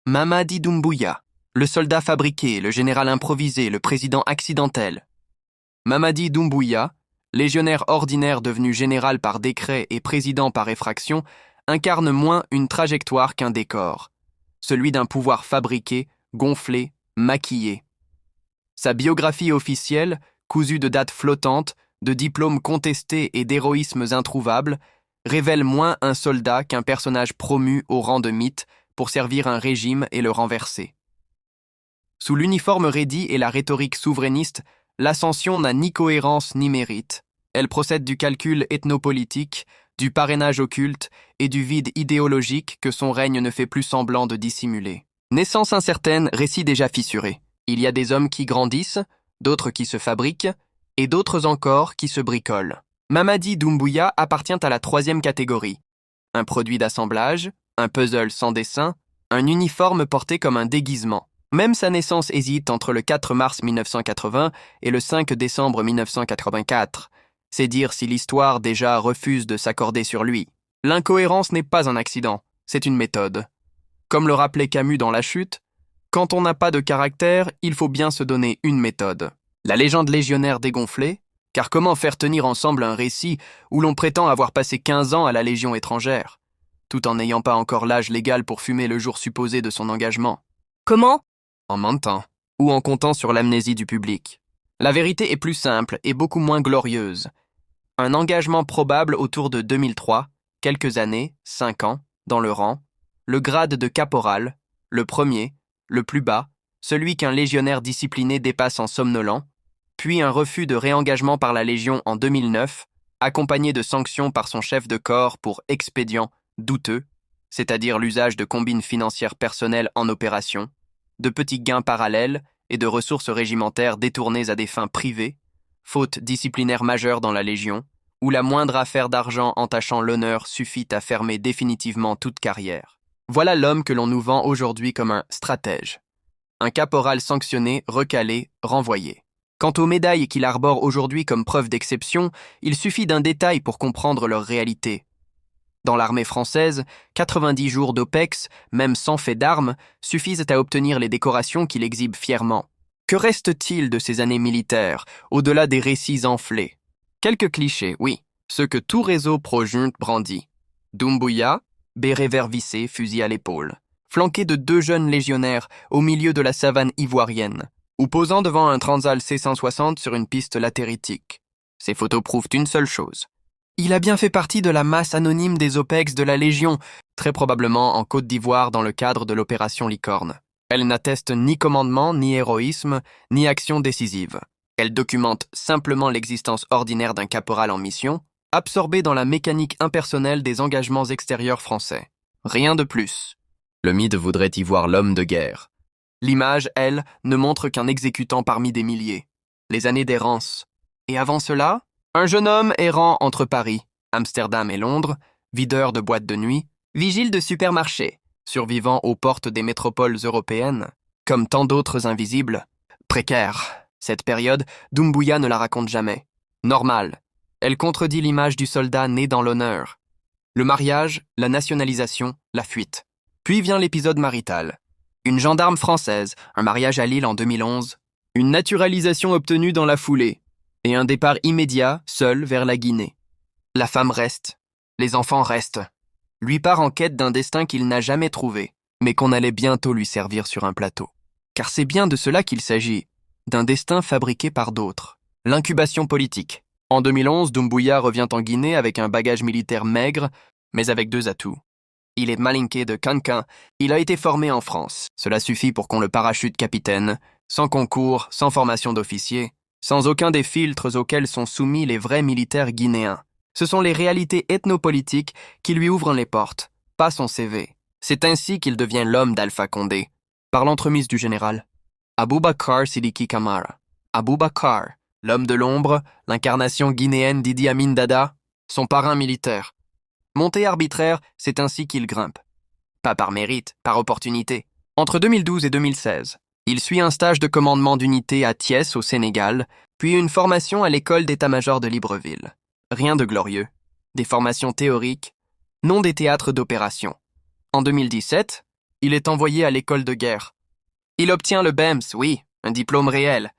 Mamadi Doumbouya, le soldat fabriqué, le général improvisé, le président accidentel. Mamadi Doumbouya, légionnaire ordinaire devenu général par décret et président par effraction, incarne moins une trajectoire qu'un décor, celui d'un pouvoir fabriqué, gonflé, maquillé. Sa biographie officielle, cousue de dates flottantes, de diplômes contestés et d'héroïsmes introuvables, révèle moins un soldat qu'un personnage promu au rang de mythe pour servir un régime et le renverser. Sous l'uniforme raidi et la rhétorique souverainiste, l'ascension n'a ni cohérence ni mérite. Elle procède du calcul ethnopolitique, du parrainage occulte et du vide idéologique que son règne ne fait plus semblant de dissimuler. Naissance incertaine, récit déjà fissuré. Il y a des hommes qui grandissent, d'autres qui se fabriquent, et d'autres encore qui se bricolent. Mamadi Doumbouya appartient à la troisième catégorie. Un produit d'assemblage, un puzzle sans dessin, un uniforme porté comme un déguisement. Même sa naissance hésite entre le 4 mars 1980 et le 5 décembre 1984. C'est dire si l'histoire déjà refuse de s'accorder sur lui. L'incohérence n'est pas un accident, c'est une méthode. Comme le rappelait Camus dans La Chute, quand on n'a pas de caractère, il faut bien se donner une méthode. La légende légionnaire dégonflée, car comment faire tenir ensemble un récit où l'on prétend avoir passé 15 ans à la Légion étrangère, tout en n'ayant pas encore l'âge légal pour fumer le jour supposé de son engagement? Comment? En mentant, ou en comptant sur l'amnésie du public. La vérité est plus simple et beaucoup moins glorieuse. Un engagement probable autour de 2003, quelques années, 5 ans, dans le rang, le grade de caporal, le premier, le plus bas, celui qu'un légionnaire discipliné dépasse en somnolant, puis un refus de réengagement par la Légion en 2009, accompagné de sanctions par son chef de corps pour expédients douteux, c'est-à-dire l'usage de combines financières personnelles en opération, de petits gains parallèles et de ressources régimentaires détournées à des fins privées, faute disciplinaire majeure dans la Légion, où la moindre affaire d'argent entachant l'honneur suffit à fermer définitivement toute carrière. Voilà l'homme que l'on nous vend aujourd'hui comme un stratège. Un caporal sanctionné, recalé, renvoyé. Quant aux médailles qu'il arbore aujourd'hui comme preuve d'exception, il suffit d'un détail pour comprendre leur réalité. Dans l'armée française, 90 jours d'OPEX, même sans fait d'armes, suffisent à obtenir les décorations qu'il exhibe fièrement. Que reste-t-il de ces années militaires, au-delà des récits enflés? Quelques clichés, oui, ceux que tout réseau pro-junte brandit. Doumbouya, béret vert vissé, fusil à l'épaule, flanqué de 2 jeunes légionnaires au milieu de la savane ivoirienne, ou posant devant un Transal C-160 sur une piste latéritique. Ces photos prouvent une seule chose. Il a bien fait partie de la masse anonyme des OPEX de la Légion, très probablement en Côte d'Ivoire dans le cadre de l'opération Licorne. Elle n'atteste ni commandement, ni héroïsme, ni action décisive. Elle documente simplement l'existence ordinaire d'un caporal en mission, absorbé dans la mécanique impersonnelle des engagements extérieurs français. Rien de plus. Le mythe voudrait y voir l'homme de guerre. L'image, elle, ne montre qu'un exécutant parmi des milliers. Les années d'errance. Et avant cela, un jeune homme errant entre Paris, Amsterdam et Londres, videur de boîtes de nuit, vigile de supermarché, survivant aux portes des métropoles européennes, comme tant d'autres invisibles, précaire. Cette période, Doumbouya ne la raconte jamais. Normale. Elle contredit l'image du soldat né dans l'honneur. Le mariage, la nationalisation, la fuite. Puis vient l'épisode marital. Une gendarme française, un mariage à Lille en 2011, une naturalisation obtenue dans la foulée, et un départ immédiat, seul, vers la Guinée. La femme reste. Les enfants restent. Lui part en quête d'un destin qu'il n'a jamais trouvé, mais qu'on allait bientôt lui servir sur un plateau. Car c'est bien de cela qu'il s'agit, d'un destin fabriqué par d'autres. L'incubation politique. En 2011, Doumbouya revient en Guinée avec un bagage militaire maigre, mais avec 2 atouts. Il est malinqué de Cancan, il a été formé en France. Cela suffit pour qu'on le parachute capitaine, sans concours, sans formation d'officier, sans aucun des filtres auxquels sont soumis les vrais militaires guinéens. Ce sont les réalités ethnopolitiques qui lui ouvrent les portes, pas son CV. C'est ainsi qu'il devient l'homme d'Alpha Condé, par l'entremise du général. Aboubacar Sidiki Camara. Aboubacar, l'homme de l'ombre, l'incarnation guinéenne d'Idi Amin Dada, son parrain militaire. Monté arbitraire, c'est ainsi qu'il grimpe. Pas par mérite, par opportunité. Entre 2012 et 2016, il suit un stage de commandement d'unité à Thiès, au Sénégal, puis une formation à l'école d'état-major de Libreville. Rien de glorieux. Des formations théoriques, non des théâtres d'opération. En 2017, Il est envoyé à l'école de guerre. Il obtient le BEMS, oui, un diplôme réel.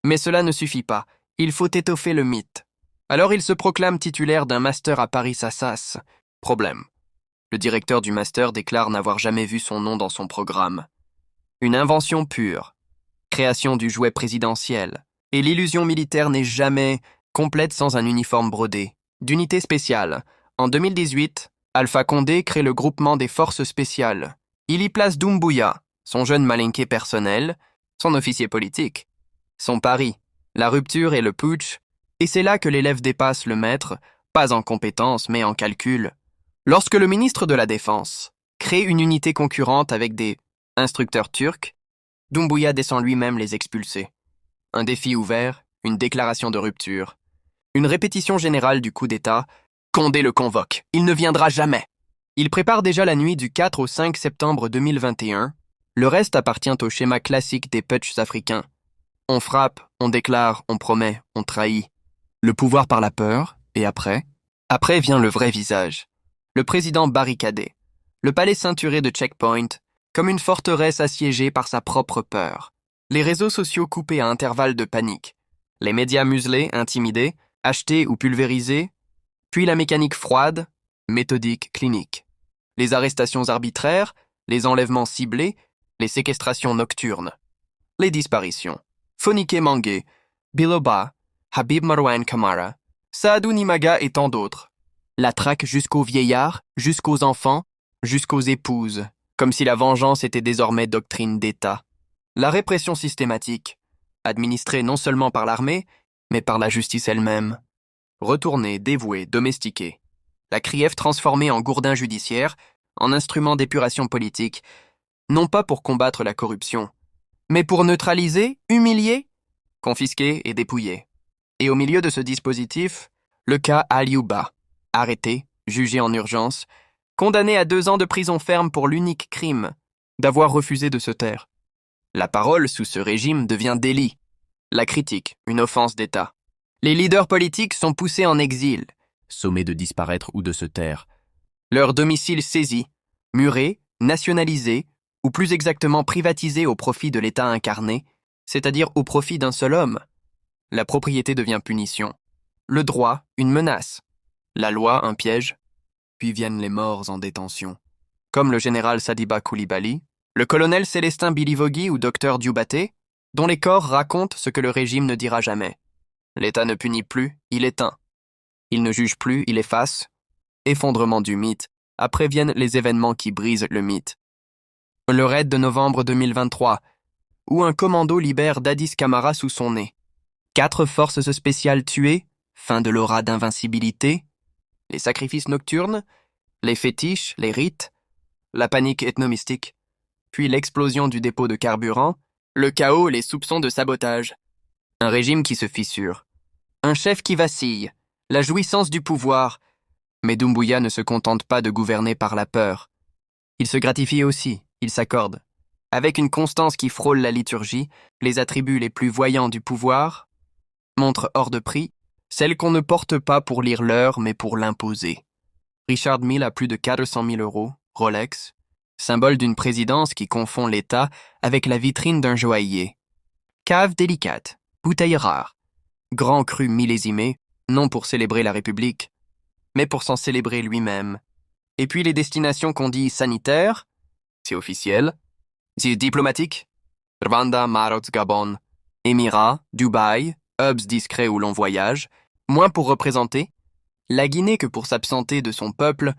Mais cela ne suffit pas. Il faut étoffer le mythe. Alors il se proclame titulaire d'un master à Paris-Assas. Problème. Le directeur du master déclare n'avoir jamais vu son nom dans son programme. Une invention pure. Création du jouet présidentiel. Et l'illusion militaire n'est jamais complète sans un uniforme brodé. D'unité spéciale. En 2018, Alpha Condé crée le groupement des forces spéciales. Il y place Doumbouya, son jeune malinqué personnel, son officier politique. Son pari, la rupture et le putsch, et c'est là que l'élève dépasse le maître, pas en compétence mais en calcul. Lorsque le ministre de la Défense crée une unité concurrente avec des instructeurs turcs, Doumbouya descend lui-même les expulser. Un défi ouvert, une déclaration de rupture, une répétition générale du coup d'État. Condé le convoque, il ne viendra jamais. Il prépare déjà la nuit du 4 au 5 septembre 2021. Le reste appartient au schéma classique des putschs africains. On frappe, on déclare, on promet, on trahit. Le pouvoir par la peur, et après vient le vrai visage. Le président barricadé. Le palais ceinturé de checkpoints, comme une forteresse assiégée par sa propre peur. Les réseaux sociaux coupés à intervalles de panique. Les médias muselés, intimidés, achetés ou pulvérisés. Puis la mécanique froide, méthodique, clinique. Les arrestations arbitraires, les enlèvements ciblés, les séquestrations nocturnes. Les disparitions. Fonike Mangué, Biloba, Habib Marwan Kamara, Saadou Nimaga et tant d'autres. La traque jusqu'aux vieillards, jusqu'aux enfants, jusqu'aux épouses, comme si la vengeance était désormais doctrine d'État. La répression systématique, administrée non seulement par l'armée, mais par la justice elle-même. Retournée, dévouée, domestiquée. La CRIEF transformée en gourdin judiciaire, en instrument d'épuration politique, non pas pour combattre la corruption, mais pour neutraliser, humilier, confisquer et dépouiller. Et au milieu de ce dispositif, le cas Aliouba, arrêté, jugé en urgence, condamné à 2 ans de prison ferme pour l'unique crime d'avoir refusé de se taire. La parole sous ce régime devient délit. La critique, une offense d'État. Les leaders politiques sont poussés en exil, sommés de disparaître ou de se taire. Leur domicile saisi, muré, nationalisé, ou plus exactement privatisé au profit de l'État incarné, c'est-à-dire au profit d'un seul homme. La propriété devient punition. Le droit, une menace. La loi, un piège. Puis viennent les morts en détention. Comme le général Sadiba Coulibaly, le colonel Célestin Bilivogui ou docteur Dioubaté, dont les corps racontent ce que le régime ne dira jamais. L'État ne punit plus, il éteint. Il ne juge plus, il efface. Effondrement du mythe. Après viennent les événements qui brisent le mythe. Le raid de novembre 2023, où un commando libère Dadis Camara sous son nez. 4 forces spéciales tuées, fin de l'aura d'invincibilité, les sacrifices nocturnes, les fétiches, les rites, la panique ethnomystique, puis l'explosion du dépôt de carburant, le chaos, les soupçons de sabotage. Un régime qui se fissure. Un chef qui vacille, la jouissance du pouvoir. Mais Doumbouya ne se contente pas de gouverner par la peur. Il se gratifie aussi, il s'accorde. Avec une constance qui frôle la liturgie, les attributs les plus voyants du pouvoir, montre hors de prix, celle qu'on ne porte pas pour lire l'heure mais pour l'imposer. Richard Mille a plus de 400 000 €, Rolex, symbole d'une présidence qui confond l'État avec la vitrine d'un joaillier. Cave délicate, bouteille rare, grand cru millésimé, non pour célébrer la République, mais pour s'en célébrer lui-même. Et puis les destinations qu'on dit sanitaires, c'est officiel, c'est diplomatique, Rwanda, Maroc, Gabon, Émirats, Dubaï, hubs discrets où l'on voyage, moins pour représenter, la Guinée que pour s'absenter de son peuple,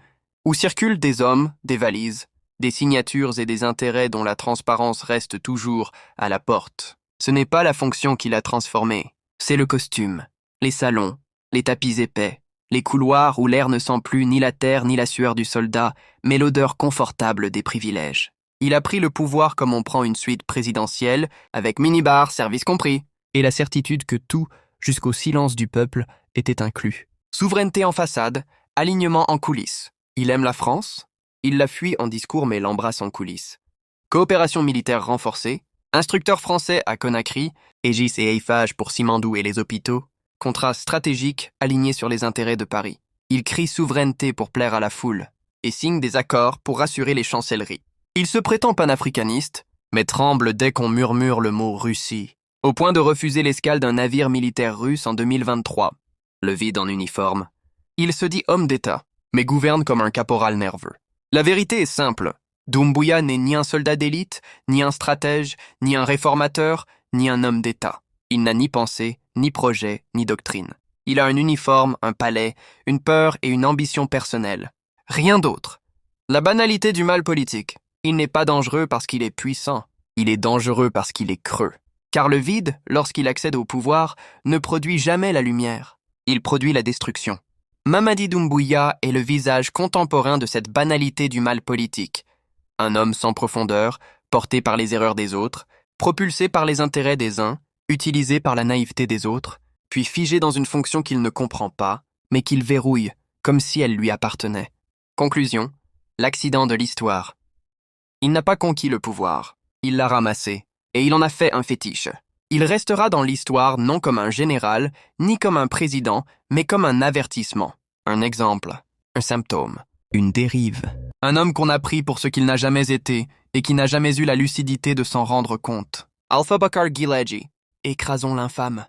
où circulent des hommes, des valises, des signatures et des intérêts dont la transparence reste toujours à la porte. Ce n'est pas la fonction qui l'a transformé, c'est le costume, les salons, les tapis épais, les couloirs où l'air ne sent plus ni la terre ni la sueur du soldat, mais l'odeur confortable des privilèges. Il a pris le pouvoir comme on prend une suite présidentielle, avec minibar, service compris, et la certitude que tout, jusqu'au silence du peuple, était inclus. Souveraineté en façade, alignement en coulisses. Il aime la France, il la fuit en discours mais l'embrasse en coulisses. Coopération militaire renforcée, instructeurs français à Conakry, Aegis et Eiffage pour Simandou et les hôpitaux, contrat stratégique aligné sur les intérêts de Paris. Il crie souveraineté pour plaire à la foule et signe des accords pour rassurer les chancelleries. Il se prétend panafricaniste, mais tremble dès qu'on murmure le mot Russie, au point de refuser l'escale d'un navire militaire russe en 2023. Le vide en uniforme. Il se dit homme d'État, mais gouverne comme un caporal nerveux. La vérité est simple. Doumbouya n'est ni un soldat d'élite, ni un stratège, ni un réformateur, ni un homme d'État. Il n'a ni pensée, ni projet, ni doctrine. Il a un uniforme, un palais, une peur et une ambition personnelle. Rien d'autre. La banalité du mal politique. Il n'est pas dangereux parce qu'il est puissant. Il est dangereux parce qu'il est creux. Car le vide, lorsqu'il accède au pouvoir, ne produit jamais la lumière. Il produit la destruction. Mamadi Doumbouya est le visage contemporain de cette banalité du mal politique. Un homme sans profondeur, porté par les erreurs des autres, propulsé par les intérêts des uns, utilisé par la naïveté des autres, puis figé dans une fonction qu'il ne comprend pas, mais qu'il verrouille, comme si elle lui appartenait. Conclusion, l'accident de l'histoire. Il n'a pas conquis le pouvoir, il l'a ramassé, et il en a fait un fétiche. Il restera dans l'histoire non comme un général, ni comme un président, mais comme un avertissement, un exemple, un symptôme, une dérive. Un homme qu'on a pris pour ce qu'il n'a jamais été et qui n'a jamais eu la lucidité de s'en rendre compte. Alpha Bakar Gileji, écrasons l'infâme.